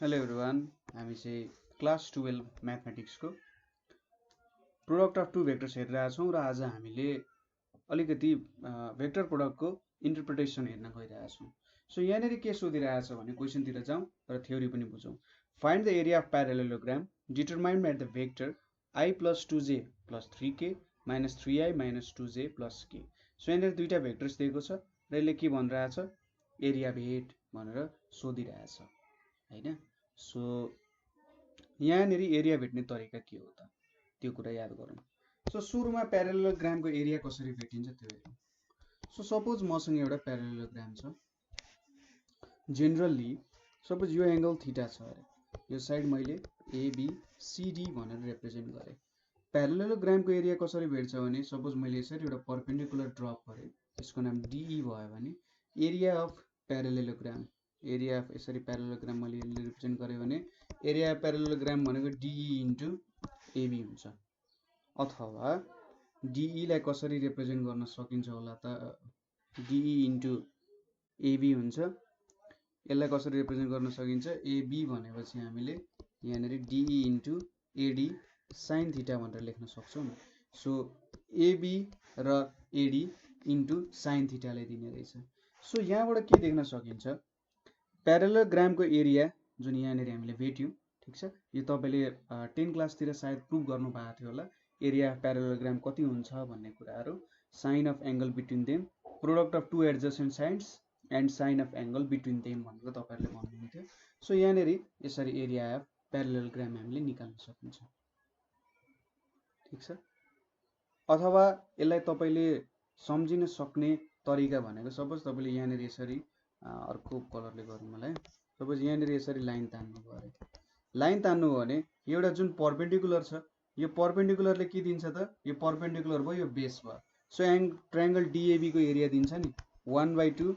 Hello everyone, हामी चाहिँ class 12 म्याथमेटिक्सको प्रोडक्ट अफ टु भेक्टर्स हेरिरहेका छौँ र आज हामीले अलिकति भेक्टर प्रोडक्टको इन्टरप्रिटेसन हेर्न गइरहेका छौँ। सो यहाँनिर के सोधिरहेछ भने क्वेसनतिर जाउँ र थ्योरी पनि बुझौँ। Find the area of parallelogram determined by the vector I + 2j + 3k - 3i - 2j + k। So यहाँनिर दुईटा भेक्टर्स दिएको छ र यसले के भनिरहेछ, एरिया भेट भनेर सोधिरहेछ हैन। सो यहाँनिर एरिया भेट्ने तरिका के हो त, त्यो कुरा याद गरौँ। सो सुरुमा प्यारालेलोग्रामको एरिया कसरी भेटिन्छ त्यो हेरौँ। सो सपोज मसँग एउटा प्यारालेलोग्राम छ। जेनरली सपोज यो एङ्गल थीटा छ अरे, यो साइड मैले ABCD भनेर रिप्रेजेन्ट गरेँ। प्यारालेलोग्रामको एरिया कसरी भेट्छ भने सपोज मैले यसरी एउटा परपेन्डिकुलर ड्रप गरेँ, यसको नाम DE भयो भने एरिया अफ प्यारालेलोग्राम, एरिया अफ यसरी प्यारालेलोग्राम मैले रिप्रेजेन्ट गरेँ भने एरिया अफ प्यारालेलोग्राम भनेको DE इन्टु AB हुन्छ। अथवा DE लाई कसरी रिप्रेजेन्ट गर्न सकिन्छ होला त, DE इन्टु AB हुन्छ। यसलाई कसरी रिप्रेजेन्ट गर्न सकिन्छ, AB भनेपछि हामीले यहाँनिर DE into AD sine theta भनेर लेख्न सक्छौँ। सो AB र AD इन्टु साइन थीटाले दिने रहेछ। सो यहाँबाट के देख्न सकिन्छ, प्यारालेलोग्रामको एरिया जुन यहाँनिर हामीले भेट्यौँ, ठिक छ। यो तपाईँले 10 क्लासतिर सायद प्रुभ गर्नु भएको थियो होला, एरिया अफ प्यारालेलोग्राम कति हुन्छ भन्ने कुराहरू। Sine of angle between them, product of two adjacent sides and sine of angle between them भनेर तपाईँहरूले भन्नुहुन्थ्यो। सो यहाँनिर यसरी एरिया अफ प्यारालेलोग्राम हामीले निकाल्न सकिन्छ, ठिक छ। अथवा यसलाई तपाईँले सम्झिन सक्ने तरिका भनेको सपोज तपाईँले यहाँनिर यसरी अर्को कलरले गरौँ मलाई। सपोज यहाँनिर यसरी लाइन तान्नुभयो अरे, लाइन तान्नुभयो भने एउटा जुन परपेन्डिकुलर छ, यो परपेन्डिकुलरले के दिन्छ त, यो परपेन्डिकुलर भयो, यो बेस भयो। सो ट्रायङ्गल DAB को एरिया दिन्छ नि 1/2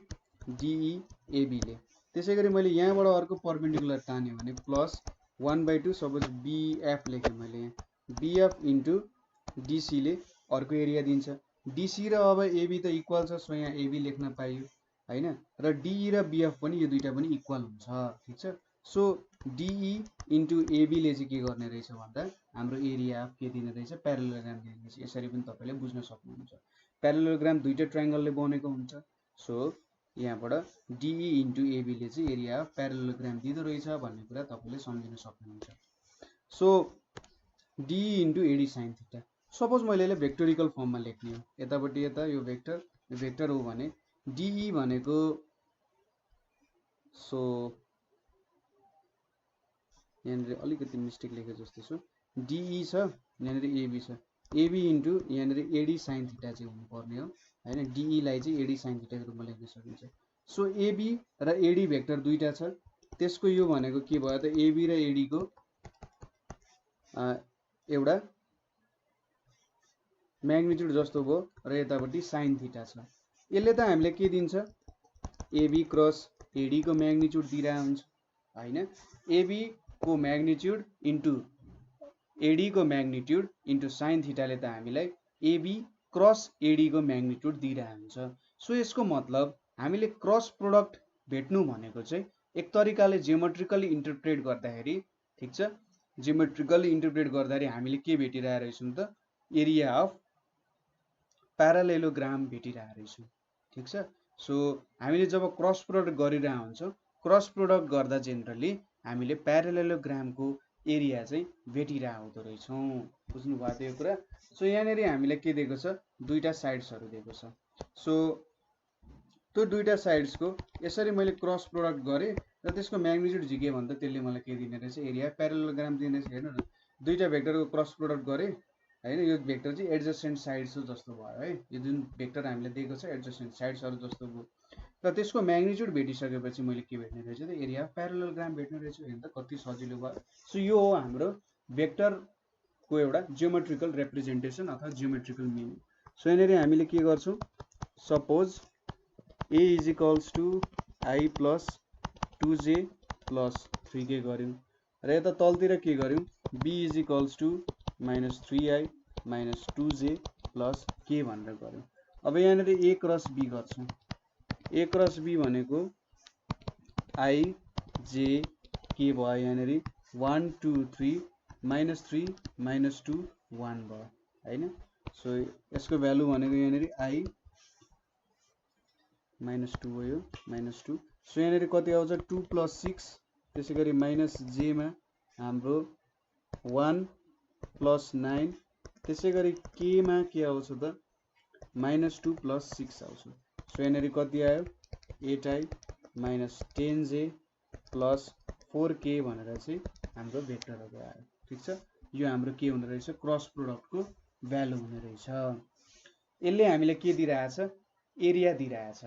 DEAB ले। त्यसै गरी मैले यहाँबाट अर्को परपेन्डिकुलर तान्यो भने प्लस 1/2 सपोज BF लेखेँ मैले, यहाँ BF इन्टु DC ले अर्को एरिया दिन्छ। DC र अब AB त इक्वल छ, सो यहाँ AB लेख्न पाइयो हैन। र DE र BF पनि, यो दुईटा पनि इक्वल हुन्छ, ठिक छ। सो DE इन्टु AB ले चाहिँ के गर्ने रहेछ भन्दा हाम्रो एरिया अफ के दिने रहेछ, प्यारालेलोग्राम दिने रहेछ। यसरी पनि तपाईँले बुझ्न सक्नुहुन्छ। प्यारालेलोग्राम दुईटा ट्रायङ्गलले बनेको हुन्छ। सो यहाँबाट DE इन्टु AB ले चाहिँ एरिया अफ प्यारालेलोग्राम दिँदो रहेछ भन्ने कुरा तपाईँले सम्झिन सक्नुहुन्छ। So DE into AD sine theta, suppose मैले यसलाई भेक्टोरिकल फर्ममा लेख्ने हो, यतापट्टि यता यो भेक्टर हो भने DE भनेको, सो यहाँनिर अलिकति मिस्टेक लेखे जस्तो छु, DE छ, यहाँनिर AB छ, AB इन्टु यहाँनिर AD साइन थीटा चाहिँ हुनुपर्ने हो हैन। DE लाई चाहिँ AD साइन थीटाको रूपमा लेख्न सकिन्छ। सो AB र AD भेक्टर दुईटा छ, त्यसको यो भनेको के भयो त, AB र AD को एउटा म्याग्निट्युड जस्तो भयो र यतापट्टि साइन थीटा छ। यसले त हामीले के दिन्छ, AB क्रस AD को म्याग्निट्युड दिइरहेको हुन्छ हैन। AB को म्याग्निट्युड इन्टु AD को म्याग्निट्युड इन्टु साइन थीटाले त हामीलाई AB क्रस AD को म्याग्निट्युड दिइरहेको हुन्छ। सो यसको मतलब हामीले क्रस प्रोडक्ट भेट्नु भनेको चाहिँ एक तरिकाले जियोमेट्रिकली इन्टरप्रेट गर्दाखेरि, ठिक छ, जियोमेट्रिकली इन्टरप्रेट गर्दाखेरि हामीले के भेटिरहेको रहेछौँ त, एरिया अफ प्यारालेलोग्राम भेटिरहेको रहेछौँ, ठिक छ। सो हामीले जब क्रस प्रोडक्ट गरिरहेको हुन्छौँ, क्रस प्रोडक्ट गर्दा जेनरली हामीले प्यारालेलोग्रामको एरिया चाहिँ भेटिरहेको हुँदो रहेछौँ। बुझ्नुभएको थियो यो कुरा। सो यहाँनिर हामीलाई के दिएको छ, दुईटा साइड्सहरू दिएको छ। सो त्यो दुईटा साइड्सको यसरी मैले क्रस प्रोडक्ट गरेँ र त्यसको म्याग्निट्युड झिकेँ भने त त्यसले मलाई के दिने रहेछ, एरिया प्यारालेलोग्राम दिने रहेछ। हेर्नु न, दुईटा भेक्टरको क्रस प्रोडक्ट गरेँ हैन, यो भेक्टर चाहिँ एडजसेन्ट साइड्स जस्तो भयो है। यो जुन भेक्टर हामीले दिएको छ एडजसेन्ट साइड्सहरू जस्तो भयो र त्यसको म्याग्निट्युड भेटिसकेपछि मैले के भेट्ने रहेछ त, एरिया प्यारालेलोग्राम भेट्ने रहेछ। हेर्नु त कति सजिलो भयो। सो यो हो हाम्रो भेक्टरको एउटा जियोमेट्रिकल रिप्रेजेन्टेसन अथवा जियोमेट्रिकल मिनिङ। सो यहाँनिर हामीले के गर्छौँ, suppose A is equals to I plus 2j plus 3k गऱ्यौँ र यता तलतिर के गऱ्यौँ, B is equals to -3i - 2j plus k भनेर गऱ्यौँ। अब यहाँनिर A क्रस B गर्छौँ। A क्रस B भनेको I J के भयो यहाँनिर 1 2 3 -3 -2 1 भयो हैन। सो यसको भ्यालु भनेको यहाँनिर I -2 हो यो -2। सो यहाँनिर कति आउँछ 2 + 6 त्यसैगरी -j मा हाम्रो 1 + 9 त्यसैगरी k मा के आउँछ त -2 + 6 आउँछ। सो यहाँनिर कति आयो 8i -10j + 4k भनेर चाहिँ हाम्रो भेक्टरहरु आयो। ठीक छ, यो हाम्रो के हुने रहेछ क्रस प्रोडक्टको भ्यालु हुने रहेछ। यसले हामीले के दिइरहेछ एरिया दिइरहेछ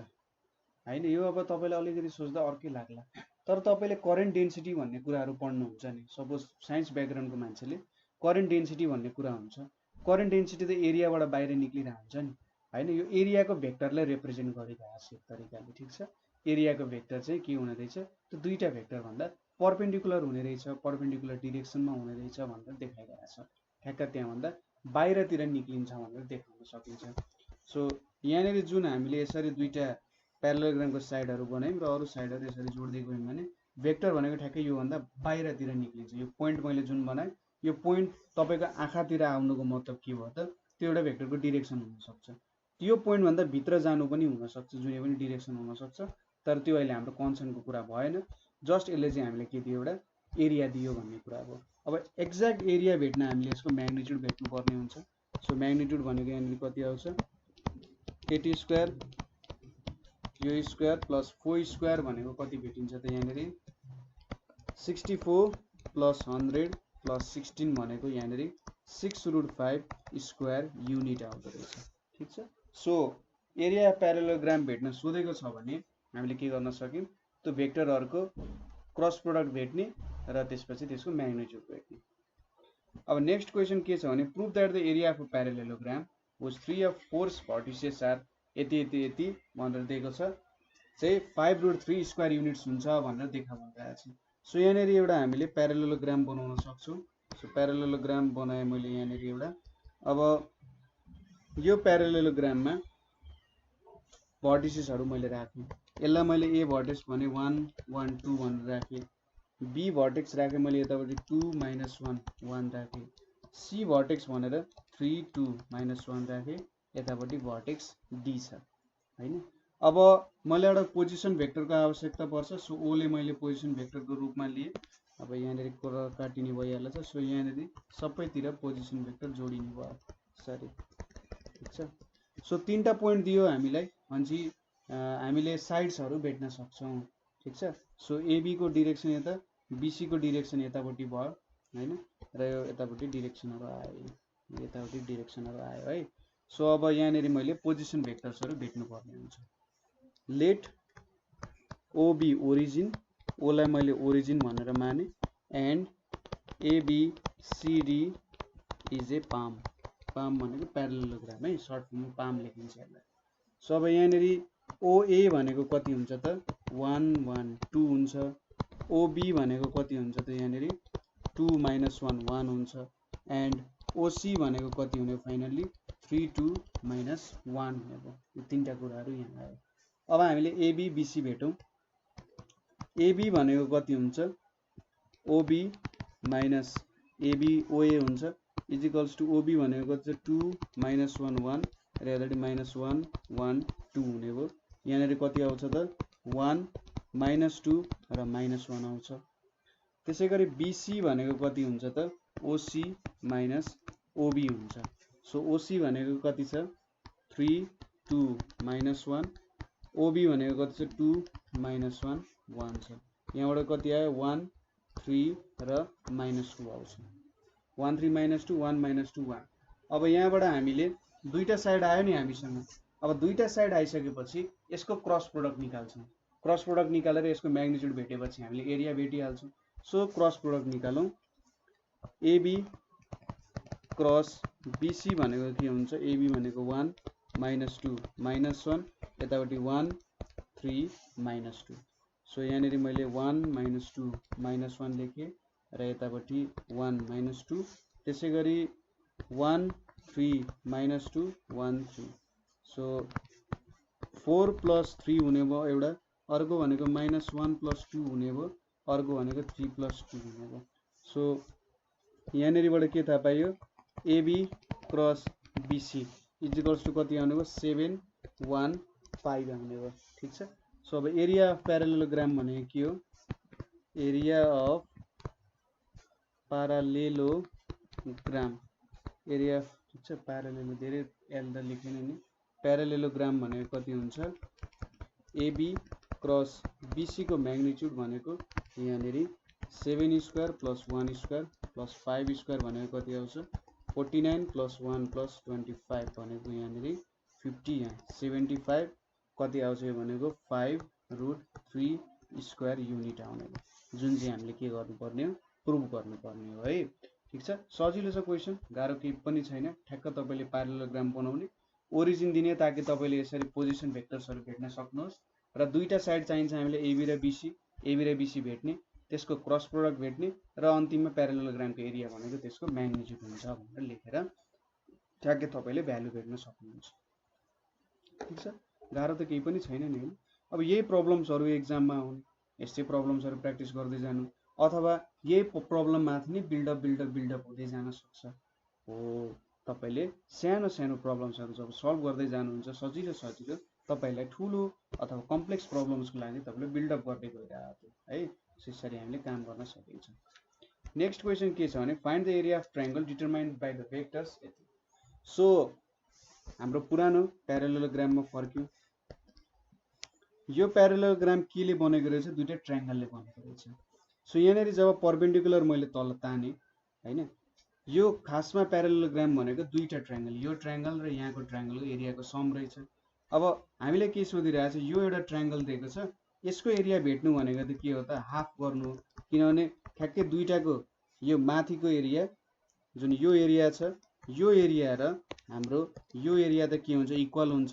हैन। यो अब तपाईलाई अलिकति सोच्दा अर्कै लाग्ला, तर तपाईले करेन्ट डेन्सिटी भन्ने कुराहरु पढ्नुहुन्छ नि। सपोज साइन्स ब्याकग्राउन्डको मान्छेले करेन्ट डेन्सिटी भन्ने कुरा हुन्छ, करेन्ट डेन्सिटी त एरियाबाट बाहिर निक्लिरहेको हुन्छ नि हैन। यो एरियाको भेक्टरलाई रिप्रेजेन्ट गरिरहेको छ एक तरिकाले। ठीक छ, एरियाको भेक्टर चाहिँ के हुने रहेछ त्यो दुईटा भेक्टर भन्दा परपेन्डिकुलर हुने रहेछ, परपेन्डिकुलर डिरेक्सनमा हुने रहेछ भनेर देखाइरहेको छ। ठ्याक्क त्यहाँ भन्दा बाहिरतिर निक्लिन्छ भनेर देखाउन सकिन्छ। सो यहाँनिर जुन हामीले यसरी दुईटा प्यारालेलोग्रामको साइडहरु बनायौं र अरु साइडहरु यसरी जोड्दै गयौं भने भेक्टर भनेको ठ्याक्कै यो भन्दा बाहिरतिर निक्लिन्छ। यो पोइन्ट मैले जुन बनाए यो पोइन्ट तपाईको आँखातिर आउनुको मतलब के भयो त त्यो एउटा भेक्टरको डिरेक्सन हुन सक्छ। यो पोइन्ट भन्दा भित्र जानु पनि हुन सक्छ, जुनै पनि डिरेक्सन हुन सक्छ, तर त्यो अहिले हाम्रो कन्सर्नको कुरा भएन। जस्ट यसले चाहिँ हामीले के दियो एउटा एरिया दियो भन्ने कुरा हो। अब एक्ज्याक्ट एरिया भेट्न हामीले यसको म्याग्निट्युड भेट्नु पर्ने हुन्छ। सो म्याग्निट्युड भनेको यहाँनिर कति आउँछ 80 स्क्वायर यो स्क्वायर प्लस 4 स्क्वायर भनेको कति भेटिन्छ त यहाँनिर 64 + 100 + 16 भनेको यहाँनिर 6√5 स्क्वायर युनिट आउँदो रहेछ। ठीक छ, सो एरिया प्यारालेलोग्राम भेट्न सोधेको छ भने हामीले के गर्न सक्यौं त्यो भेक्टरहरुको क्रस प्रोडक्ट भेट्ने र त्यसपछि त्यसको म्याग्निट्युड भेट्ने। अब नेक्स्ट क्वेशन के छ भने prove that the area of a parallelogram which 3 of 4 vertices are यति यति यति भनेर दिएको छ चाहिँ 5√3 स्क्वायर युनिट्स हुन्छ भनेर देखा भनिरहेको छ। सो यहाँनिर एउटा हामीले प्यारालेलोग्राम बनाउन सक्छौं। सो प्यारालेलोग्राम बनाए मैले यहाँनिर एउटा। अब यो प्यारालेलोग्राममा भर्टिसेसहरु मैले राखे, यसलाई मैले ए भर्टेक्स भने 1 1 2 भनेर राखे, बी भर्टेक्स राखे मैले यतापटि 2 -1 1 राखे, सी भर्टेक्स भनेर 3 2 -1 राखे, यतापटि भर्टेक्स डी छ हैन। अब मलाई एउटा पोजिसन भेक्टरको आवश्यकता पर्छ। सो ओ ले मैले पोजिसन भेक्टरको रूपमा लिए। अब यहाँनिर कुरा काटिने भइहाल्छ। सो यहाँनिर सबैतिर पोजिसन भेक्टर जोडिने भयो सरी। ठीक छ, सो तीनटा पोइन्ट दियो हामीलाई भन्छ हामीले साइड्सहरु भेट्न सक्छौं। ठीक छ, सो एबी को डिरेक्सन यता बीसी को डिरेक्सन यतापटि भयो हैन र यो यतापटि डिरेक्सनहरु आयो, यतापटि डिरेक्सनहरु आयो है। सो अब यहाँनिर मैले पोजिसन भेक्टर्सहरु भेट्नु पर्ने हुन्छ। Let O be origin, O लाई मैले ओरिजिन भनेर माने and AB CD is a palm. Palm भनेको प्यारालेलोग्राम है, सर्ट फर्ममा पाम लेखिन्छ यसलाई। सो अब यहाँनिर ओए भनेको कति हुन्छ त 1 1 2 हुन्छ, ओबी भनेको कति हुन्छ त यहाँनिर 2 -1 1 हुन्छ एन्ड ओसी भनेको कति हुने फाइनली 3 2 -1 हुने भयो। यो तीनटा कुराहरु यहाँ आयो। अब हामीले एबी बीसी भेटौं। एबी भनेको कति हुन्छ ओबी माइनस एबी ओए हुन्छ इक्वल्स टु ओबी भनेको कति छ 2 -1 1 र यतापटि -1 1 2 हुने भयो। यहाँनिर कति आउँछ त 1 -2 र -1 आउँछ। त्यसैगरी बीसी भनेको कति हुन्छ त ओसी माइनस ओबी हुन्छ। सो ओसी भनेको कति छ 3 2 -1, ओबी भनेको कति छ 2 -1 1 छ। यहाँबाट कति आयो 1 3 र -2 आउँछ। 1 3 -2 1 -2 1। अब यहाँबाट हामीले दुईटा साइड आयो नि हामीसँग। अब दुईटा साइड आइसकेपछि यसको क्रस प्रोडक्ट निकाल्छौं। क्रस प्रोडक्ट निकालेर यसको म्याग्निट्युड भेटेपछि हामीले एरिया भेटिहाल्छौं। सो क्रस प्रोडक्ट निकालौं। एबी क्रस बीसी भनेको के हुन्छ एबी भनेको 1 -2 -1 यतापटि 1 3 -2। सो यहाँनिर मैले 1 -2 -1 लेखे र यतापटि 1 -2 त्यसैगरी 1 3 -2 1 3। सो 4 + 3 हुने भयो एउटा, अर्को भनेको -1 + 2 हुने भयो अर्को भनेको 3 + 2 भनेको। सो यहाँनिरबाट के थाहा पाइयो AB cross BC equals to कति आउने भयो 7 1 5 आउने भयो। ठीक छ। सो अब एरिया अफ प्यारालेलोग्राम भनेको के हो एरिया अफ प्यारालेलोग्राम एरिया ठीक छ प्यारालेलो धेरै एल त लेखेन नि प्यारालेलोग्राम भनेको कति हुन्छ AB क्रस BC को म्याग्निट्युड भनेको यहाँनिर 7 square plus 1 square plus 5 square भनेको कति आउँछ 49 प्लस 1 प्लस 25 भनेको यहाँनिर 50 यहाँ 75 कति आउँछ भनेको 5√3 स्क्वायर युनिट आउने जुन चाहिँ हामीले के गर्नुपर्ने हो प्रुभ गर्नुपर्ने हो है। ठीक छ। सजिलो छ क्वेशन गाह्रो केही पनि छैन। ठ्याक्क तपाईले प्यारालेलोग्राम बनाउने ओरिजिन दिने ताकि तपाईले यसरी पोजिसन भेक्टर्सहरु भेट्न सक्नुहोस् र दुईटा साइड चाहिन्छ हामीले AB र BC भेट्ने त्यसको क्रस प्रोडक्ट भेट्ने र अन्तिममा प्यारालेलोग्रामको एरिया भनेको त्यसको म्याग्निट्युड हुन्छ भनेर लेखेर ठ्याक्कै तपाईले भ्यालु भेट्न सक्नुहुन्छ। ठीक छ। गाह्रो त केही पनि छैन नि। अब यही प्रब्लम्सहरु एक्जाममा आउने यस्तै प्रब्लम्सहरु प्र्याक्टिस गर्दै जानु अथवा यही प्रब्लम माथि नै बिल्डअप हुँदै जान सक्छ। हो तपाईले सानो सानो प्रब्लम्सहरु जब सल्भ गर्दै जानुहुन्छ सजिलो तपाईलाई ठूलो अथवा कम्प्लेक्स प्रब्लम्सको लागि तपाईले बिल्डअप गर्दै गइरहेको है। यसरी हामीले काम गर्न सकिन्छ। नेक्स्ट क्वेशन के छ भने find the area of triangle determined by the vectors यति। सो हाम्रो पुरानो प्यारालेलोग्राममा फर्क्यौं। यो प्यारालेलोग्राम केले बनेको रहेछ दुईटा ट्रायंगलले बनेको रहेछ। सो यहाँनिर जब परपेन्डिकुलर मैले तल ताने हैन यो खासमा प्यारालेलोग्राम भनेको दुईटा ट्रायंगल यो ट्रायंगल र यहाँको ट्रायंगलको एरियाको सम रहेछ। अब हामीले के सोधिरहेछ यो एउटा ट्रायंगल दिएको छ यसको एरिया भेट्नु भनेको त के हो त हाफ गर्नु हो किनभने ठ्याक्कै दुईटाको यो माथिको एरिया जुन यो एरिया छ यो एरिया र हाम्रो यो एरिया त के हुन्छ इक्वल हुन्छ।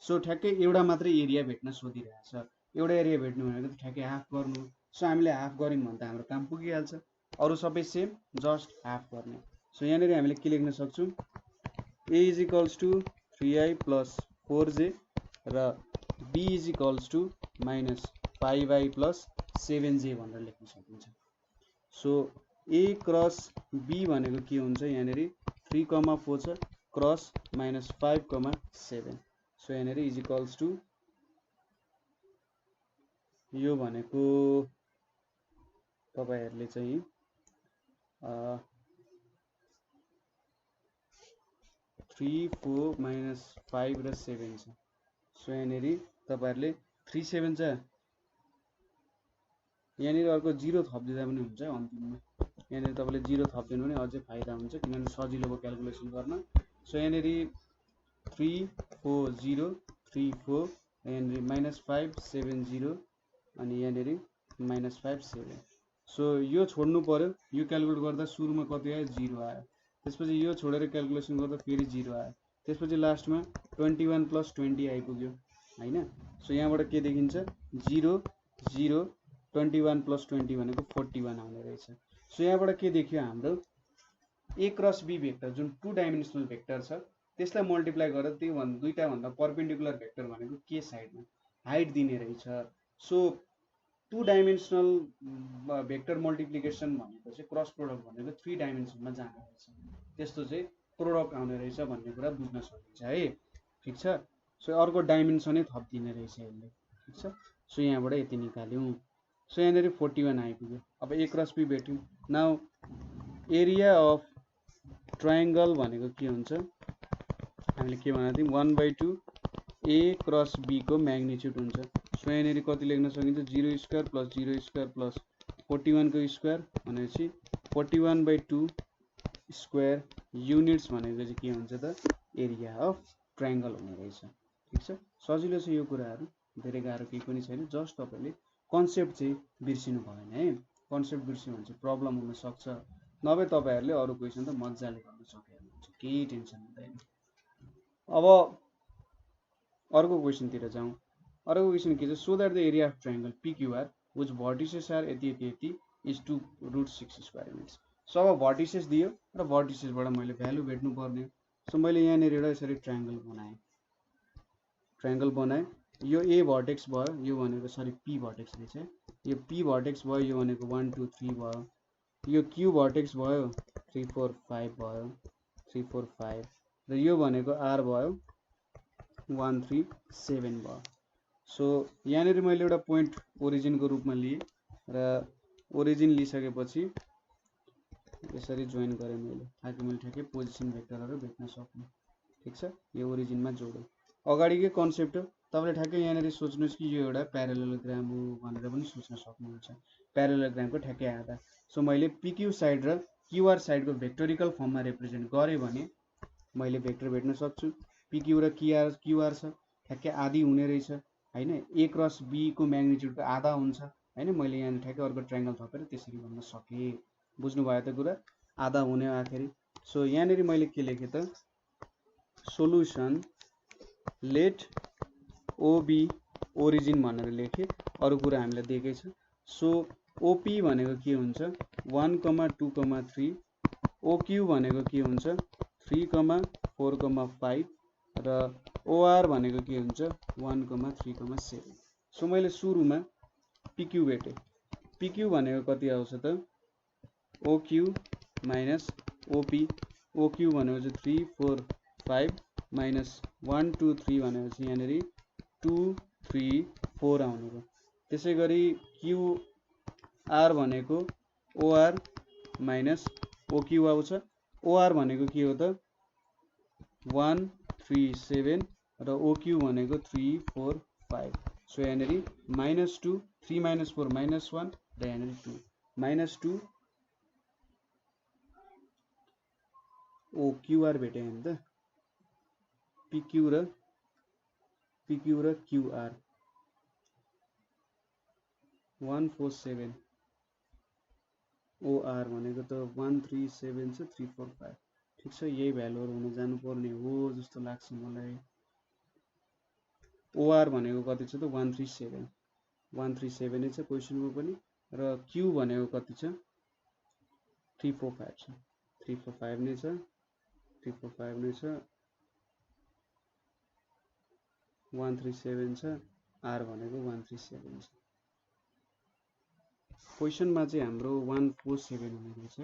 सो ठ्याक्कै एउटा मात्रै एरिया भेट्न सोधिरहेछ एउटा एरिया भेट्नु भनेको त ठ्याक्कै हाफ गर्नु। सो हामीले हाफ गर्यौं भने त हाम्रो काम पुगिहाल्छ अरु सबै सेम जस्ट हाफ गर्ने। सो यहाँनिर हामीले के लेख्न सक्छौं A = 3i + 4j र B = -5i + 7j भनेर लेख्न सकिन्छ। सो A क्रस B भनेको के हुन्छ यहाँनिर 3,4 छ क्रस -5,7 सो यहाँनिर = यो भनेको तपाईहरुले चाहिँ 3 4 -5 र 7 छ। सो यहाँनिर तपाईहरुले 3 7 छ यहाँनिर अर्को 0 थप्दिदा पनि हुन्छ अन्तिममा यहाँनिर तपाईले 0 थप्दिनु भने अझै फाइदा हुन्छ किनभने सजिलो भयो क्याल्कुलेसन गर्न। सो यहाँनिर 3 4 0 3 4 यहाँनिर -5 7 0 अनि यहाँनिर -5 7 सो यो छोड्नु पर्यो यो क्याल्कुलेट गर्दा सुरुमा कति आयो 0 आयो त्यसपछि यो छोडेर क्याल्कुलेसन गर्दा फेरि 0 आयो त्यसपछि लास्टमा 21 + 20 आइपुग्यो हैन। सो यहाँबाट के देखिन्छ 0 0 21 + 20 भनेको 41 आउने रहेछ। सो यहाँबाट के देखियो हाम्रो A क्रस B भेक्टर जुन 2 डाइमेन्सनल भेक्टर छ त्यसलाई मल्टिप्लाई गरेर त्यो दुईटा भन्दा परपेन्डिकुलर भेक्टर भनेको के साइडमा हाइट दिने रहेछ। सो 2 डाइमेन्सनल भेक्टर मल्टिप्लिकेसन भनेको चाहिँ क्रस प्रोडक्ट भनेको 3 डाइमेन्सनमा जाने रहेछ त्यस्तो चाहिँ प्रोडक्ट आउने रहेछ भन्ने कुरा बुझ्न सकिन्छ है। ठीक छ। सो अर्को डाइमेन्सनै थप्दिने रहेछ यसले। ठीक छ। सो यहाँबाट यति निकाल्यौं। सो यहाँनिर 41 आइपुग्यो। अब A क्रस B भेट्यौं। नाउ एरिया अफ ट्रायंगल भनेको के हुन्छ हामीले के भनेको थियौं 1/2 A क्रस B को म्याग्निट्युड हुन्छ। सो यहाँनिर कति लेख्न सकिन्छ 0 स्क्वायर + 0 स्क्वायर + 41 को स्क्वायर भनेपछि 41/2 स्क्वायर युनिट्स भनेको चाहिँ के हुन्छ त एरिया अफ ट्रायंगल हुने रहेछ। ठीक छ। सजिलो छ यो कुराहरु धेरै गाह्रो केही पनि छैन जस्ट तपाईले कन्सेप्ट चाहिँ बिर्सिनु भएन है। कन्सेप्ट बिर्सिनु भने चाहिँ प्रब्लम हुन सक्छ नभए तपाईहरुले अरु क्वेशन त मज्जाले गर्न सक्नुहुन्छ केही टेन्सन हुँदैन। अब अर्को क्वेशन तिर जाउँ। अर्को क्वेशन के छ show that the area of triangle PQR which vertices are यति इज 2√6 स्क्वायर युनिट्स। सो अब भर्टिसेस दियो र भर्टिसेसबाट मैले भ्यालु भेट्नु पर्ने। सो मैले यहाँनिर एउटा यसरी ट्रायंगल बनाए यो ए भर्टेक्स भयो, यो भनेको सरी पी भर्टेक्स रहेछ, यो पी भर्टेक्स भयो, यो भनेको 1 2 3 भयो, यो क्यू भर्टेक्स भयो 3 4 5 भयो 3 4 5, र यो भनेको आर भयो 1 3 7 भयो। सो यहाँनिर मैले एउटा पोइन्ट ओरिजिनको रूपमा लिएँ र ओरिजिन लिइसकेपछि यसरी जोइन गरेँ मैले, ताकि मैले ठ्याक्कै पोजिसन भेक्टरहरू भेट्न सक्नु। ठिक छ, यो ओरिजिनमा जोडेँ। अगाडिकै कन्सेप्ट हो, तपाईँले ठ्याक्कै यहाँनिर सोच्नुहोस् कि यो एउटा प्यारालेलोग्राम हो भनेर पनि सोच्न सक्नुहुन्छ, प्यारालेलोग्रामको ठ्याक्कै आधा। सो मैले पिक्यू साइड र क्युआर साइडको भेक्टोरिकल फर्ममा रिप्रेजेन्ट गरेँ भने मैले भेक्टर भेट्न सक्छु। पिक्यू र क्युआर छ, ठ्याक्कै आधी हुने रहेछ होइन, ए क्रस बीको म्याग्निट्युडको आधा हुन्छ होइन। मैले यहाँ ठ्याक्कै अर्को ट्रायङ्गल थपेर त्यसरी भन्न सकेँ। बुझ्नुभयो त कुरा, आधा हुने आखिरी। सो यहाँनिर मैले के लेखेँ त, सोलुसन लेट ओबी ओरिजिन भनेर लेखेँ, अरू कुरा हामीलाई दिएकै छ। सो ओपी भनेको के हुन्छ 1 2 3, ओक्यू भनेको के हुन्छ 3 4 5, र ओआर भनेको के हुन्छ 1 3 7। सो मैले सुरुमा पिक्यू भेटेँ। पिक्यू भनेको कति आउँछ त, ओक्यू माइनस ओपी, ओक्यू भनेको चाहिँ 3 4 5 माइनस 1 2 3 भनेपछि यहाँनिर 2 3 4 आउने भयो। त्यसै गरी क्युआर भनेको ओआर माइनस ओक्यू आउँछ। ओआर भनेको के हो त 1 3 7 र ओक्यू भनेको 3 4 5। सो यहाँनिर -2, 3 - 4 -1 र यहाँनिर 2 -2 ओ क्युआर भेटे नि त, पिक्यू र क्युआर 1 4 7, ओआर भनेको त 1 3 7 छ 3 4 5। ठिक छ, यही भ्यालुहरू हुन जानुपर्ने हो जस्तो लाग्छ मलाई। ओआर भनेको कति छ त 1 3 7, 1 3 7 नै छ क्वेसनमा पनि, र क्यू भनेको कति छ 3 4 5 छ, 3 4 5 नै छ, 3 4 5 नै छ, 1 3 7 छ, आर भनेको 1 3 7 छ। क्वेसनमा चाहिँ हाम्रो 1 4 7 हुने रहेछ।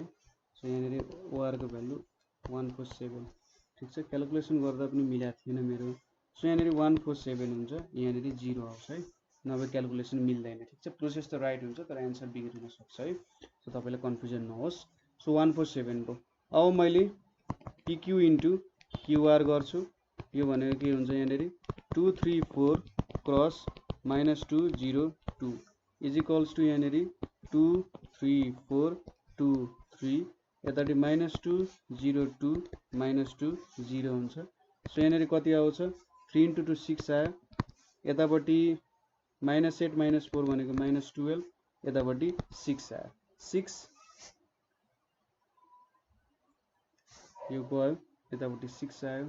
सो यहाँनिर ओआरको भ्यालु 1 4 7। ठिक छ, क्यालकुलेसन गर्दा पनि मिलाएको थिएन मेरो। सो यहाँनिर 1 4 7 हुन्छ, यहाँनिर 0 आउँछ है, नभए क्यालकुलेसन मिल्दैन। ठिक छ, प्रोसेस त राइट हुन्छ तर एन्सर बिग्रिन सक्छ है, सो तपाईँलाई कन्फ्युजन नहोस्। सो 1 4 7 भयो। अब मैले पिक्यू इन्टु क्युआर गर्छु, यो भनेको के हुन्छ यहाँनिर 2 3 4 क्रस -2 0 2 इज इक्वल्स टु यहाँनिर 2 3 4 2 3, यतापट्टि -2 0 2 -2 0 हुन्छ। सो यहाँनिर कति आउँछ 3 × 2 6 आयो, यतापट्टि -8 -4 भनेको -12, यतापट्टि 6 आयो, 6 यो गयो, यतापट्टि 6 आयो।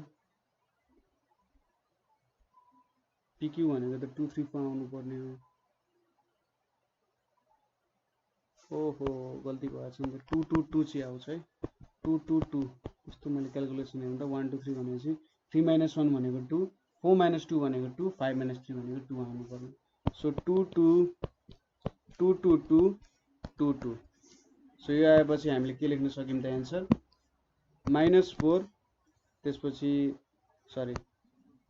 पिक्यू भनेको त 2 3 4 आउनु पर्ने हो। ओहो गल्ती भएछ नि त, 2 2 2 चाहिँ आउँछ है, 2 2 2 यस्तो मैले क्यालकुलेसन हेर्नु त 1 2 3 भनेपछि 3 - 1 भनेको 2, 4 - 2 भनेको 2, 5 - 3 भनेको 2 आउनु पर्ने। सो 2 2 2 2 2 2 2। सो यो आएपछि हामीले के लेख्न सक्यौँ त एन्सर -4, त्यसपछि सरी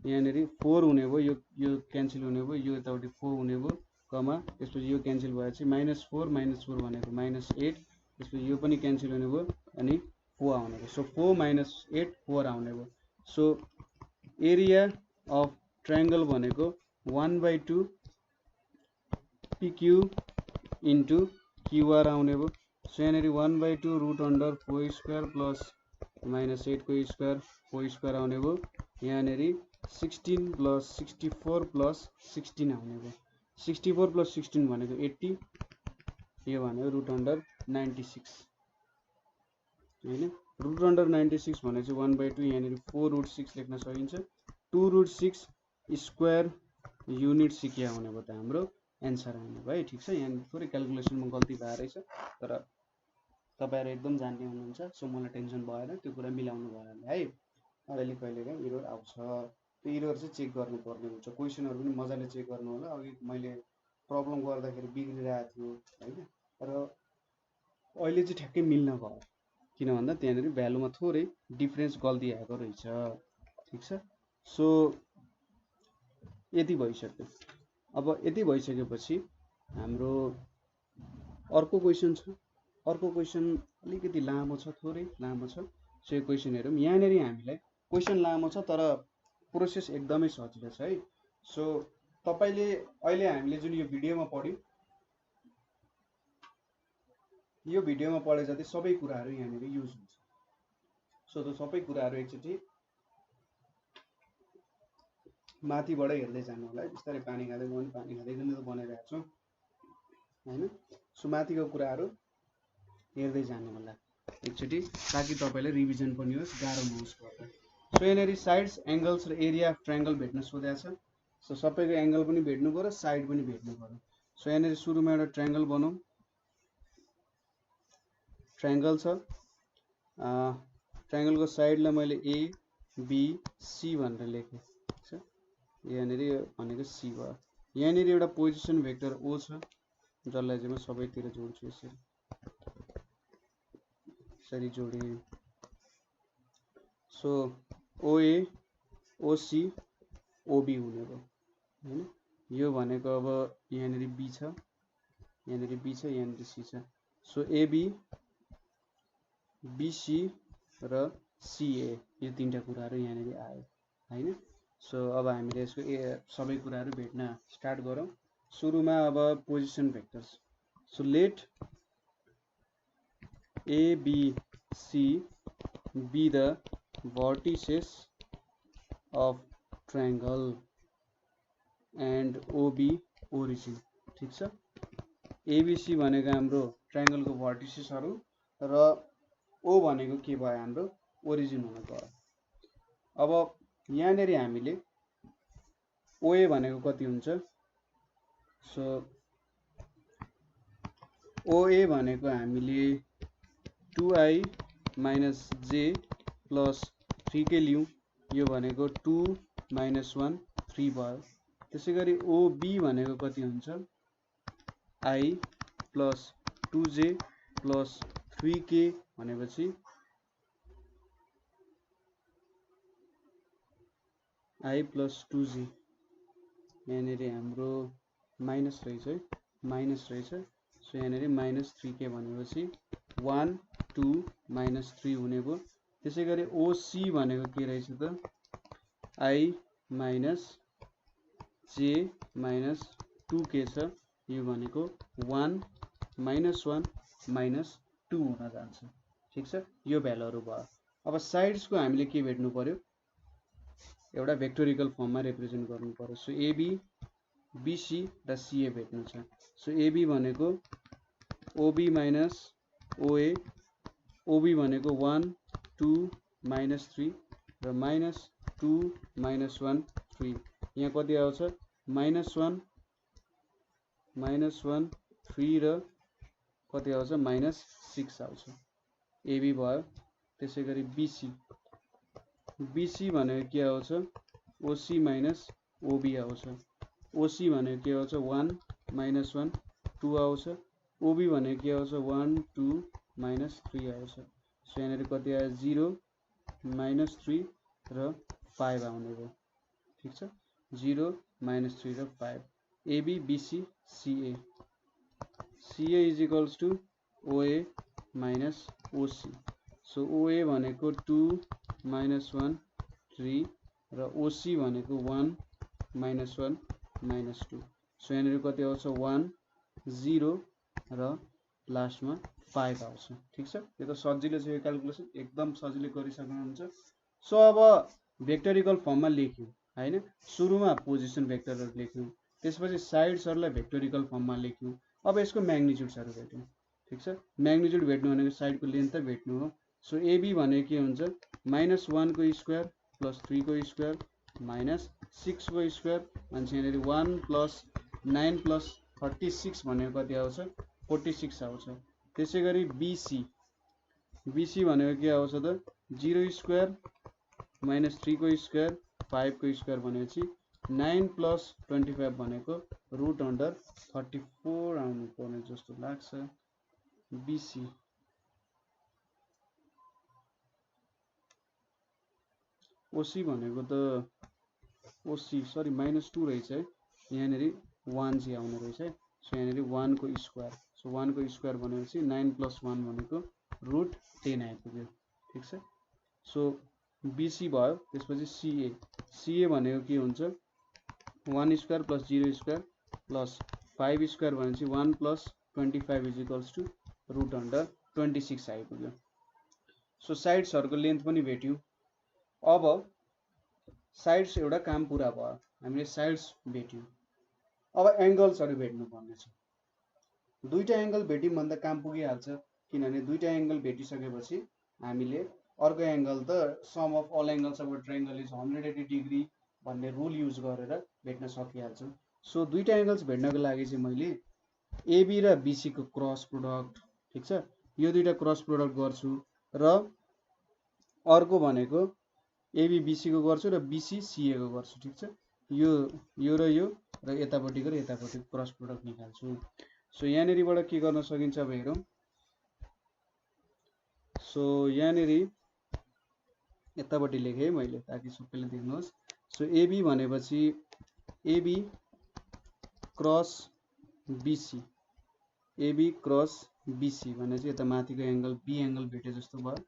यहाँनिर 4 हुने भयो, यो क्यान्सल हुने भयो, यो यतापट्टि 4 हुने भयो, कमा त्यसपछि यो क्यान्सल भएपछि -4 -4 भनेको -8, त्यसपछि यो पनि क्यान्सल हुने भयो अनि 4 आउने भयो। सो 4 - 8 4 आउने भयो। सो एरिया अफ ट्रायङ्गल भनेको 1/2 पिक्यू इन्टु क्युआर आउने भयो। सो यहाँनिर 1/2 √4² प्लस -8 को स्क्वायर 4 स्क्वायर आउने भयो, यहाँनिर 16 प्लस 64 प्लस 16 आउने भयो। 64 प्लस 16 भनेको 80, यो भनेको √96 होइन, √96 भने चाहिँ 1/2 यहाँनिर 4√6 लेख्न सकिन्छ। 2√6 स्क्वायर युनिट सिकिया हुने भयो त हाम्रो एन्सर आउने भयो है। ठिक छ, यहाँ थोरै क्यालकुलेसनमा गल्ती भएर रहेछ, तर तपाईँहरू एकदम जान्ने हुनुहुन्छ, सो मलाई टेन्सन भएन, त्यो कुरा मिलाउनु भयो है, अलिअलि कहिलेकाहीँ एरर आउँछ। त्यो इरर चाहिँ चेक गर्नुपर्ने हुन्छ। क्वेसनहरू पनि मजाले चेक गर्नु होला। अघि मैले प्रब्लम गर्दाखेरि बिग्रिरहेको थियो हैन, र अहिले चाहिँ ठ्याक्कै मिल्न गयो। किन भन्दा त्यहाँनिर भ्यालुमा थोरै डिफरेन्स गल्ती आएको रहेछ। ठिक छ। सो यति भइसक्यो। अब यति भइसकेपछि हाम्रो अर्को क्वेसन छ। अर्को क्वेसन अलिकति लामो छ, थोरै लामो छ। सो यो क्वेसन हेरौँ। यहाँनिर हामीलाई क्वेसन लामो छ तर प्रोसेस एकदमै सजिलो छ है। सो तपाईले अहिले हामीले जुन यो भिडियोमा पढ्यौं, यो भिडियोमा पढे जति सबै कुराहरू यहाँनिर युज हुन्छ। सो त्यो सबै कुराहरू एकचोटि माथिबाटै हेर्दै जानु होला है। बिस्तारै पानी खाँदै गयो भने पानी खाँदै त बनाइरहेको छु हैन। सो माथिको कुराहरू हेर्दै जानु होला एकचोटि, ताकि तपाईलाई रिभिजन पनि होस्, गाह्रो नहोस् पर्दा। सो यहाँनिर साइड्स, एंगल्स र एरिया अफ ट्रायंगल भेट्न सोधेको छ। सो सबैको एंगल पनि भेट्नु पर्यो, साइड पनि भेट्नु पर्यो। सो यहाँनिर सुरुमा एउटा ट्रायंगल बनाऊ। ट्रायंगल छ, ट्रायंगलको साइडलाई मैले ए बी सी भनेर लेखेँ। यहाँनिर यो भनेको सी भयो। यहाँनिर एउटा पोजिसन भेक्टर ओ छ, जसलाई चाहिँ म सबैतिर जोड्छु। यसरी जोडेँ। सो ओए ओसी ओबी हुने भयो हैन। यो भनेको अब यहाँनिर बी छ, यहाँनिर बी छ, यहाँनिर सी छ। सो एबी बीसी र सीए यो तीनटा कुराहरू यहाँनिर आयो हैन। सो अब हामीले यसको सबै कुराहरू भेट्न स्टार्ट गरौँ। सुरुमा अब position vectors. So let A B C be the vertices of triangle and OB origin। ठीक छ। ABC भनेको हाम्रो ट्रायंगलको भर्टिसेसहरू र O भनेको के भयो, हाम्रो ओरिजिन हुन गयो। अब यहाँनिर हामीले OA भनेको कति हुन्छ। सो OA भनेको हामीले 2i minus j plus 3 के लियौं। यो भनेको 2 minus 1 3 भयो। त्यसैगरी OB भनेको कति हुन्छ, i plus 2j plus 3k भनेपछि i plus 2j। यहाँनिर हाम्रो माइनस रहेछ है, माइनस रहेछ। सो यहाँनिर माइनस 3k भनेपछि 1 2 minus 3 हुने भयो। त्यसैगरी OC भनेको के रहेछ त, i minus j minus 2k छ। यो भनेको 1 minus 1 minus 2 हुन जान्छ। ठीक छ। यो भ्यालुहरू भयो। अब साइड्सको हामीले के भेट्नु पर्यो, एउटा भेक्टोरिकल फर्ममा रिप्रेजेन्ट गर्नु पर्यो। सो एबी बीसी र सीए भेट्नु छ। सो एबी भनेको ओबी माइनस ओए, ओबी भनेको 1 2 minus 3 र minus 2 minus 1 3। यहाँ कति आउँछ, minus 1 3 र कति आउँछ, minus 6 आउँछ। एबी भयो। त्यसैगरी बीसी, बीसी भनेको के आउँछ, ओसी माइनस ओबी आउँछ। ओसी भनेको के आउँछ, 1 minus 1 2 आउँछ। ओबी भनेको के आउँछ, 1 2 minus 3 आउँछ। सो यहाँनिर कति आयो, 0 minus 3 र 5 आउने भयो। ठीक छ। 0 minus 3 र 5। AB BC CA, CA is equals to OA minus OC. So OA भनेको 2 minus 1 3 र ओसी भनेको 1 minus 1 minus 2। सो यहाँनिर कति आउँछ, 1 0 र लास्टमा 5 आउँछ। ठीक छ। यो त सजिलो छ, यो क्याल्कुलेसन एकदम सजिलै गरिसक्नुहुन्छ। सो अब भेक्टोरिकल फर्ममा लेख्यौं हैन। सुरुमा पोजिसन भेक्टरहरू लेख्यौं, त्यसपछि साइड्सहरूलाई भेक्टोरिकल फर्ममा लेख्यौं। अब यसको म्याग्निट्युड्सहरू भेट्यौं। ठीक छ। म्याग्निट्युड भेट्नु भनेको साइडको लेन्थ भेट्नु हो। सो एबी भनेको के हुन्छ, -1 को स्क्वायर प्लस 3 को स्क्वायर माइनस 6 को स्क्वायर अनि यहाँनिर 1 प्लस 9 प्लस 36 भनेको कति आउँछ, 46 आउँछ। त्यसैगरी बीसी, बीसी भनेको के आउँछ त, 0 स्क्वायर माइनस 3 को स्क्वायर 5 को स्क्वायर भनेपछि 9 प्लस 25 भनेको रुट अन्डर 34 आउनु पर्ने जस्तो लाग्छ। बीसी ओसी भनेको त ओसी सरी -2 रहेछ है, यहाँनेरि 1 चाहिँ आउने रहेछ है। सो यहाँनेरि 1 को स्क्वायर, सो 1 को स्क्वायर भनेपछि 9 प्लस 1 भनेको रुट 10 आइपुग्यो, ठिक छ। सो बीसी भयो। त्यसपछि सीए, सीए भनेको के हुन्छ 1 square plus 0 square plus 5 square भनेपछि 1 plus 25 is equals to root under 26 आइपुग्यो। सो साइड्सहरूको लेन्थ पनि भेट्यो। अब साइड्स एउटा काम पुरा भयो, हामीले साइड्स भेट्यौँ। अब एङ्गल्सहरू भेट्नु पर्ने छ। दुईटा एङ्गल भेट्यौँ भन्दा काम पुगिहाल्छ, किनभने दुईटा एङ्गल भेटिसकेपछि हामीले अर्को एङ्गल त sum of all angles of a triangle is 180 degree भन्ने रुल युज गरेर भेट्न सकिहाल्छौँ। सो दुईटा एङ्गल्स भेट्नको लागि चाहिँ मैले एबी र बीसी को क्रस प्रोडक्ट, ठिक छ, यो दुईटा क्रस प्रोडक्ट गर्छु र अर्को भनेको एबी बीसी को गर्छु र बीसी सीए को गर्छु, ठिक छ। यो र यो र यतापट्टिको र यतापट्टिको क्रस प्रोडक्ट निकाल्छु। सो यहाँनेरिबाट के गर्न सकिन्छ अब हेरौँ। सो यहाँनेरि यतापट्टि लेखेँ मैले ताकि सबैले देख्नुहोस्। सो एबी भनेपछि AB cross BC, AB cross BC भनेपछि यता माथिको एङ्गल बी एङ्गल भेटे जस्तो भयो।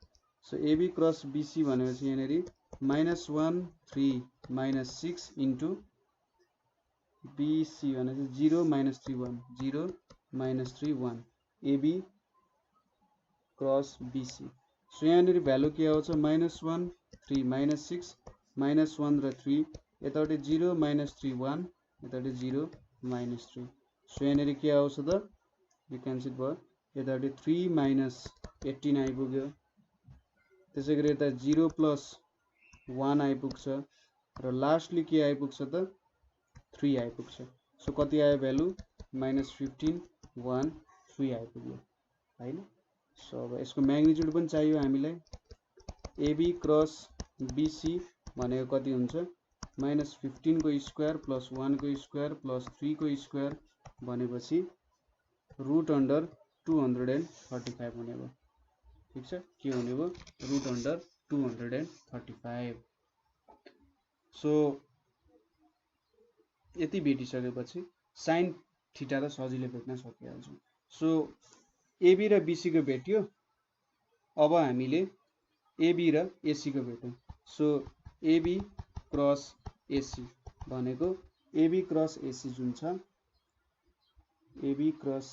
सो एबी क्रस बीसी भनेपछि यहाँनेरि -1 3 -6 इन्टु बीसी भनेपछि 0 -3 1 0 -3 1 एबी क्रस बीसी। सो यहाँनेरि भ्यालु के आउँछ -1 3 -6 -1 र 3, यतापट्टि 0 -3 1, यतापट्टि 0 -3। सो यहाँनेरि के आउँछ त, यो क्यान्सल भयो, यतापट्टि 3 - 18 आइपुग्यो। त्यसै गरी यता 0 प्लस 1 आइपुग्छ र लास्टली के आइपुग्छ त 3 आइपुग्छ। सो कति आयो भ्यालु -15 1 3 आइपुग्यो हैन। सो अब यसको म्याग्निट्युड पनि चाहियो हामीलाई। एबी क्रस बीसी भनेको कति हुन्छ -15 को स्क्वायर प्लस 1 को स्क्वायर प्लस 3 को स्क्वायर भनेपछि रुट अन्डर 235 हुने भयो, ठिक छ। के हुने भयो रुट अन्डर 235। सो यति भेटिसकेपछि साइन थीटा त सजिलै भेट्न सकिहाल्छौँ। सो एबी र बीसी को भेट्यो। अब हामीले एबी र एसी को भेट्यौँ। सो एबी क्रस एसी भनेको एबी क्रस एसी जुन छ, एबी क्रस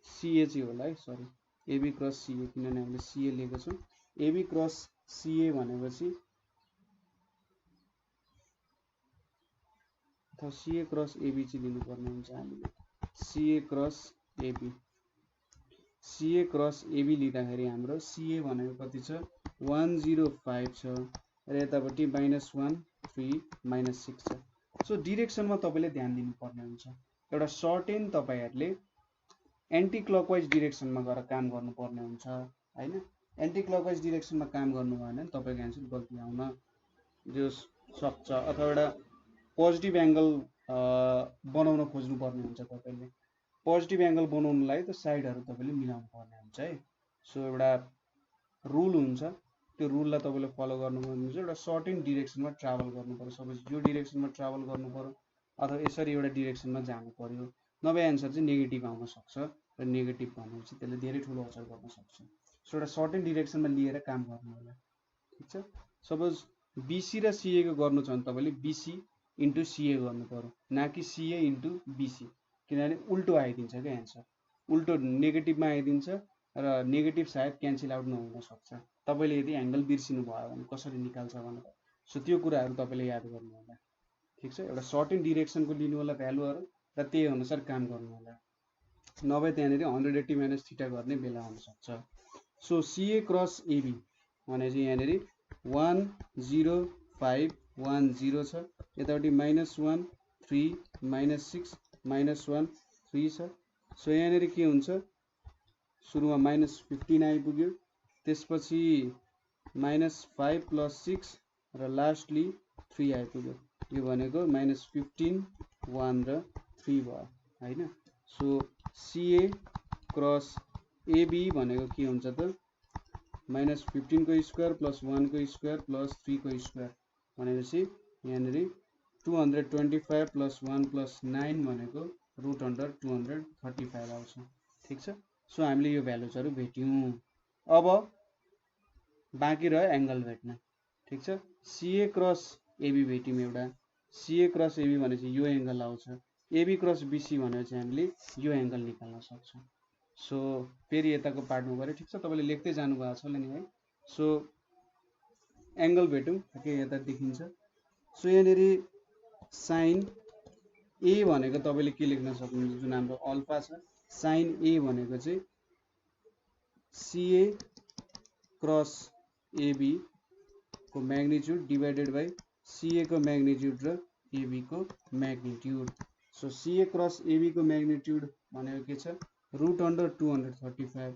सीए चाहिँ होला है, सरी एबी क्रस सीए, किनभने हामीले सीए लिएको छौँ। एबी क्रस सीए भनेपछि अथवा सीए क्रस एबी चाहिँ लिनुपर्ने हुन्छ हामीले। CA cross AB, CA cross AB लिँदाखेरि हाम्रो सीए भनेको कति छ 105 छ र यतापट्टि -1 3 -6 छ। सो डिरेक्सनमा तपाईँले ध्यान दिनुपर्ने हुन्छ। एउटा सर्टेन तपाईँहरूले एन्टी क्लकवाइज डिरेक्सनमा गएर काम गर्नुपर्ने हुन्छ हैन। एन्टी क्लकवाइज डिरेक्सनमा काम गर्नु भएन भने तपाईँको एन्सर गल्ती आउन जो सक्छ, अथवा एउटा पोजिटिभ एङ्गल बनाउन खोज्नुपर्ने हुन्छ। तपाईँले पोजिटिभ एङ्गल बनाउनलाई त साइडहरू तपाईँले मिलाउनु पर्ने हुन्छ है। सो एउटा रुल हुन्छ, त्यो रुललाई तपाईँले फलो गर्नुपर्ने हुन्छ। एउटा सर्टेन डिरेक्सनमा ट्राभल गर्नु पर्यो। सपोज यो डिरेक्सनमा ट्राभल गर्नु पर्यो अथवा यसरी एउटा डिरेक्सनमा जानु पर्यो, नभए एन्सर चाहिँ नेगेटिभ आउन सक्छ र नेगेटिभ भनेपछि त्यसले धेरै ठुलो असर गर्न सक्छ। सो एउटा सर्टेन डिरेक्सनमा लिएर काम गर्नु होला, ठिक छ। सपोज बीसी र सीए को गर्नु छ भने तपाईँले बीसी इन्टु सीए गर्नु पर्यो, न कि सीए इन्टु बीसी, किनभने उल्टो आइदिन्छ क्या एन्सर, उल्टो नेगेटिभमा आइदिन्छ र नेगेटिभ सायद क्यान्सल आउट नहुन सक्छ। तपाईँले यदि एङ्गल बिर्सिनु भयो भने कसरी निकाल्छ भनेर, सो त्यो कुराहरू तपाईँले याद गर्नु होला, ठिक छ। एउटा सर्टेन डिरेक्सनको लिनु होला भ्यालुहरू र त्यही अनुसार काम गर्नु होला, नभए त्यहाँनिर 180 - थीटा गर्ने बेला हुन सक्छ। सो सीए क्रस एबी भने चाहिँ यहाँनिर 1 0 5 1 0 छ, यतापट्टि -1 3 -6 -1 3 छ। सो यहाँनिर के हुन्छ सुरुमा -15 आइपुग्यो, त्यसपछि -5 + 6 र लास्टली 3 आइपुग्यो। यो भनेको -15 1 र 3 भयो हैन। सो CA क्रस AB भनेको के हुन्छ त -15 को स्क्वायर प्लस 1 को स्क्वायर प्लस 3 को स्क्वायर भनेपछि यहाँनेरि 225 प्लस 1 प्लस 9 भनेको √235 आउँछ। ठीक छ। सो हामीले यो भ्यालुजहरु भेट्यौं। अब बाँकी रह्यो एंगल भेट्न। ठीक छ। CA क्रस AB भेट्यौं एउटा। CA क्रस AB भनेपछि यो एंगल आउँछ। AB क्रस BC भनेपछि हामीले यो एंगल निकाल्न सक्छौं। सो फेरि यताको पार्टमा गरे। ठीक छ। तपाईले लेख्दै जानु भएको छ नि है। सो एंगल भेट्यौं ठ्याक्कै यता देखिन्छ। सो यहाँनेरि sin A भनेको तपाईले के लेख्न सक्नुहुन्छ जुन हाम्रो अल्फा छ sin A भनेको चाहिँ CA क्रस AB को मैग्निट्युड डिवाइडेड बाइ CA को मैग्निट्युड र AB को मैग्निट्युड। सो CA क्रस AB को मैग्निट्युड भनेको के छ √235।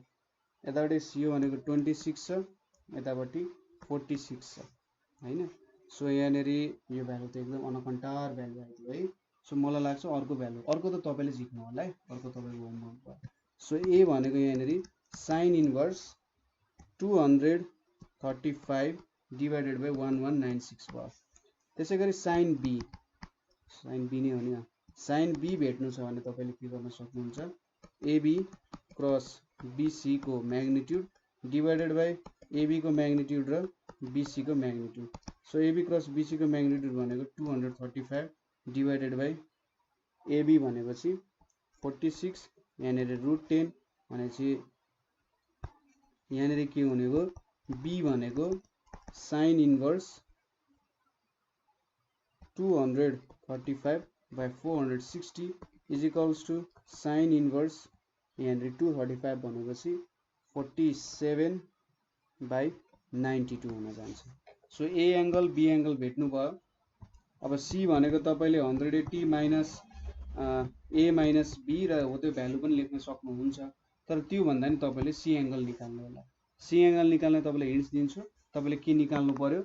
यतापट्टि CO भनेको 26 छ, यतापट्टि 46 छ हैन। सो यहाँनेरि यो भ्यालु त एकदम अनकन्टार भ्यालु आइदियो है। सो मलाई लाग्छ अर्को भ्यालु अर्को त तपाईले झिक्नु होला है, अर्को तपाईको होमवर्क भयो। सो A भनेको यहाँनेरि sin इन्भर्स 235 डिवाइडेड बाइ 1196 भयो। त्यसैगरी sin B नै हो नि। sin B भेट्नु छ भने तपाईले के गर्न सक्नुहुन्छ AB क्रस BC को मैग्निट्युड डिवाइडेड बाइ AB को मैग्निट्युड र BC को मैग्निट्युड। सो AB क्रस BC को मैग्निट्युड भनेको 235 डिवाइडेड बाइ AB भनेपछि 46 यहाँनेरि √10 भनेपछि यहाँनेरि के हुने हो B भनेको sin inverse 235 by 460 is equals to sin inverse यहाँनेरि 235 भनेपछि 47 बाइ 92 हुन जान्छ। So A angle B angle भेट्नु भयो। अब C भनेको तपाईले 180 माइनस A माइनस B र हो त्यो भ्यालु पनि लेख्न सक्नुहुन्छ। तर त्यो भन्दा नि तपाईले C एंगल निकाल्नु होला। C एंगल निकाल्न तपाईले हिन्ट्स दिन्छु। तपाईले के निकाल्नु पर्यो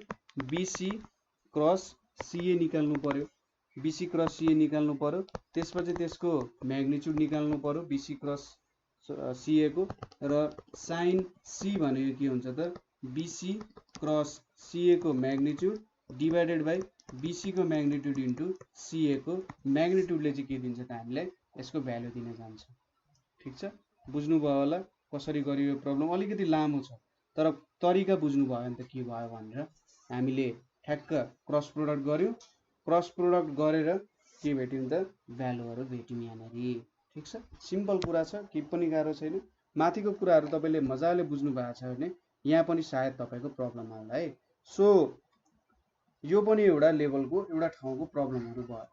BC क्रस CA निकाल्नु पर्यो। BC क्रस CA निकाल्नु पर्यो। त्यसपछि त्यसको मैग्निट्युड निकाल्नु पर्यो BC क्रस CA को र sin C भनेको के हुन्छ त BC क्रस CA को मैग्निट्युड डिवाइडेड बाइ BC को मैग्निट्युड इन्टु CA को मैग्निट्युडले चाहिँ के दिन्छ त हामीलाई यसको भ्यालु दिन जान्छ। ठीक छ। बुझ्नु भयो होला कसरी गरियो यो प्रब्लम। अलिकति लामो छ तर तरिका बुझ्नु भयो भने त के भयो भनेर हामीले ठ्याक्क क्रस प्रोडक्ट गर्यौं। क्रस प्रोडक्ट गरेर के भेट्यौं त भ्यालुहरु भेट्यौं यहाँनेरि। ठीक छ। सिम्पल कुरा छ, के पनि गाह्रो छैन। माथिको कुराहरु तपाईले मजाले बुझ्नु भएको छ भने यहाँ पनि सायद तपाईको प्रब्लम आउला है। सो यो पनि एउटा लेभलको एउटा ठाउँको प्रब्लमहरु भयो।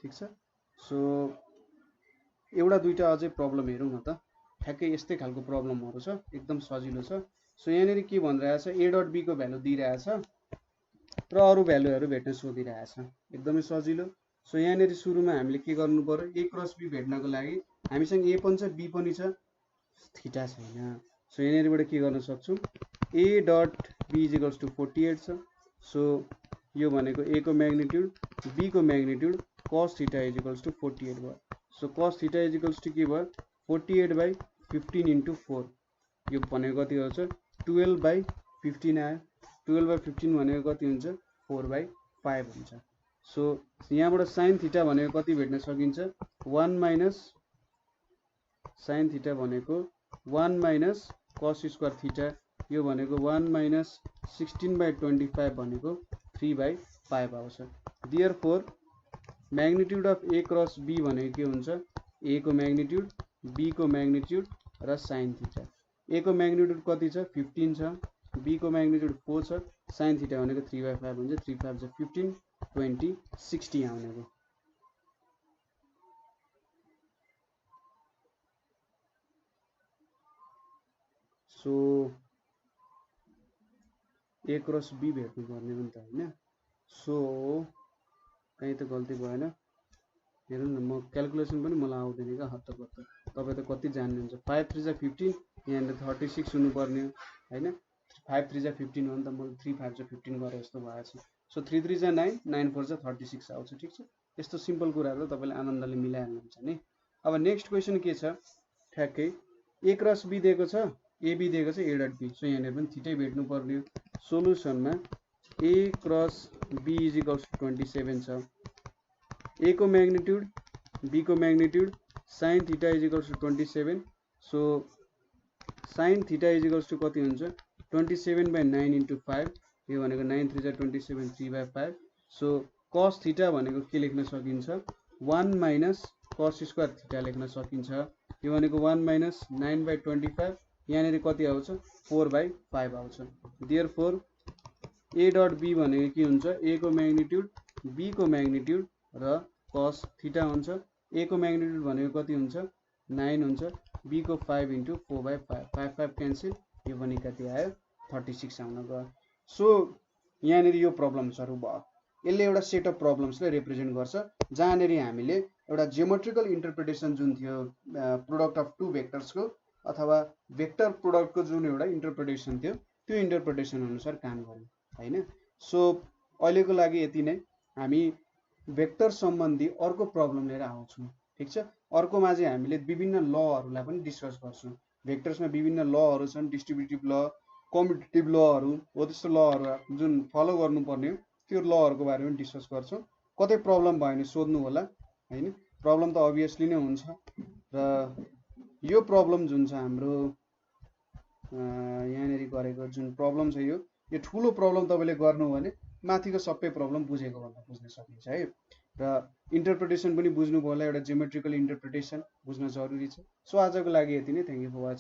ठीक छ। सो एउटा दुईटा अझै प्रब्लम हेरौं न त। ठ्याक्कै यस्तै खालको प्रब्लमहरु छ, एकदम सजिलो छ। सो यहाँनेरि के भनिरहेछ A डट B को भ्यालु दिइरहेछ र अरु भ्यालुहरु भेट्न सोधिरहेछ। एकदमै सजिलो। सो यहाँनेरि सुरुमा हामीले के गर्नु पर्यो A क्रस B भेट्नको लागि हामीसँग A पनि छ B पनि छ, थीटा छैन। सो यहाँनेरिबाट के गर्न सक्छौं A dot B is equals to 48 छ। सो यो भनेको A को मैग्निट्युड B को magnitude cos theta is equals to 48 भयो। So cos theta is equals to के भयो 48 बाइ 15 इन्टु 4। यो भनेको कति आउँछ 12 बाइ 15 आयो। 12 बाइ 15 भनेको कति हुन्छ 4 बाइ 5 हुन्छ। सो यहाँबाट sin थीटा भनेको कति भेट्न सकिन्छ 1 माइनस sin थीटा भनेको 1 माइनस cos स्क्वायर थीटा। यो भनेको 1 माइनस 16 बाइ 25 भनेको 3 बाइ 5 आउँछ। Therefore मैग्निट्युड of A cross B भनेको के हुन्छ A को मैग्निट्युड B को मैग्निट्युड र sin थीटा। A को मैग्निट्युड कति छ 15 छ, B को मैग्निट्युड 4 छ, sin थीटा भनेको 3 बाइ 5 हुन्छ। 3 5 जा 15 20 60 आउने हो। सो A क्रस B भेट्नु पर्ने हो नि त हैन। सो कहीं त गल्ती भएन। हेर्नु न म क्याल्कुलेसन पनि मलाई आउँदैन के हत्तपत्त। तपाई त कति जान्नुहुन्छ 5 3 जा 15 यहाँ 36 हुनु पर्ने हो हैन। 5 3 जा 15 हो नि त, म 3 5 जा 15 गरे जस्तो भएछ। सो 3 3 जा 9, 9 4 जा 36 आउँछ। ठिक छ, यस्तो सिम्पल कुराहरू तपाईँले आनन्दले मिलाइहाल्नुहुन्छ नि। अब नेक्स्ट क्वेसन के छ, ठ्याक्कै ए क्रस बी दिएको छ, एबी दिएको छ, ए डट बी। सो यहाँनिर पनि थिटै भेट्नु पर्ने हो। सोलुसनमा A cross B is equals to 27 छ, ए को म्याग्निट्युड बी को magnitude sine theta is equals to 27। So sine theta is equals to कति हुन्छ 27/9 इन्टु 5, यो भनेको 9 3 जा 27, 3/5। सो कस थीटा भनेको के लेख्न सकिन्छ 1 माइनस कस स्क्वायर थीटा लेख्न सकिन्छ। यो भनेको 1 माइनस 9/25, यहाँनिर कति आउँछ 4/5 आउँछ। देयरफोर ए डट बी भनेको के हुन्छ ए को म्याग्निट्युड बी को म्याग्निट्युड र कस थीटा हुन्छ। ए को म्याग्निट्युड भनेको कति हुन्छ 9 हुन्छ, बी को 5 इन्टु 4/5, 5 5 क्यान्सिल, यो पनि कति आयो 36 आउन गयो। सो यहाँनिर यो प्रब्लम्सहरू भयो। यसले एउटा सेट अफ प्रब्लम्सलाई रिप्रेजेन्ट गर्छ, जहाँनिर हामीले एउटा जियोमेट्रिकल इन्टरप्रिटेसन जुन थियो प्रोडक्ट अफ टु भेक्टर्सको अथवा भेक्टर प्रोडक्टको जुन एउटा इन्टरप्रिटेसन थियो त्यो इन्टरप्रिटेसन अनुसार काम गर्यौँ हैन। सो अहिलेको लागि यति नै। हामी भेक्टर सम्बन्धी अर्को प्रब्लम लिएर आउँछौँ। ठिक छ, अर्कोमा चाहिँ हामीले विभिन्न लहरूलाई पनि डिस्कस गर्छौँ। भेक्टर्समा विभिन्न लहरू छन्, डिस्ट्रिब्युटिभ ल, कम्युटेटिभ लहरू हो, त्यस्तो लहरू जुन फलो गर्नुपर्ने हो त्यो लहरूको बारेमा डिस्कस गर्छौँ। कतै प्रब्लम भयो भने सोध्नु होला हैन, प्रब्लम त अभियसली नै हुन्छ। र यो प्रब्लम जुन छ हाम्रो यहाँनिर गरेको जुन प्रब्लम छ यो ठुलो प्रब्लम तपाईँले गर्नु भने माथिको सबै प्रब्लम बुझेको भन्दा बुझ्न सकिन्छ है। र इन्टरप्रिटेसन पनि बुझ्नु होला, एउटा जियोमेट्रिकल इन्टरप्रिटेसन बुझ्न जरुरी छ। सो आजको लागि यति नै। Thank you for watching.